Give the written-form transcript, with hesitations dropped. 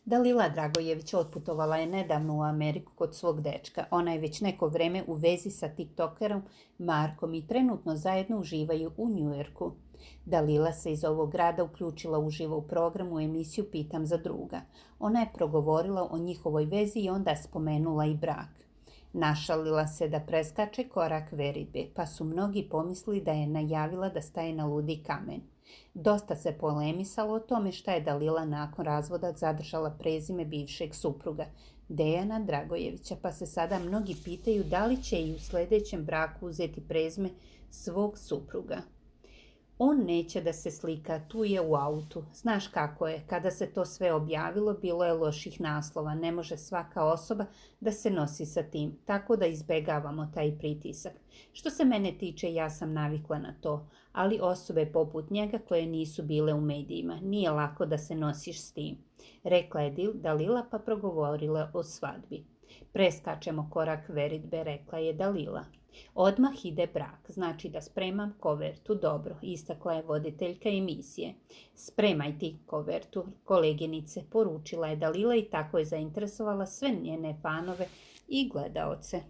Dalila Dragojević otputovala je nedavno u Ameriku kod svog dečka. Ona je već neko vreme u vezi sa tiktokerom Markom i trenutno zajedno uživaju u Njujorku. Dalila se iz ovog grada uključila uživo u programu emisiju Pitam za druga. Ona je progovorila o njihovoj vezi i onda spomenula i brak. Našalila se da preskače korak veridbe, pa su mnogi pomislili da je najavila da staje na ludi kamen. Dosta se polemisalo o tome šta je Dalila nakon razvoda zadržala prezime bivšeg supruga, Dejana Dragojevića, pa se sada mnogi pitaju da li će i u sljedećem braku uzeti prezime svog supruga. On neće da se slika, tu je u autu. Znaš kako je, kada se to sve objavilo, bilo je loših naslova. Ne može svaka osoba da se nosi sa tim, tako da izbegavamo taj pritisak. Što se mene tiče, ja sam navikla na to, ali osobe poput njega koje nisu bile u medijima, nije lako da se nosiš s tim. Rekla je Dalila pa progovorila o svadbi. Preskačemo korak veridbe, rekla je Dalila. Odmah ide brak, znači da spremam kovertu, dobro, istakla je voditeljka emisije. Spremaj ti kovertu, koleginice, poručila je Dalila i tako je zainteresovala sve njene fanove i gledaoce.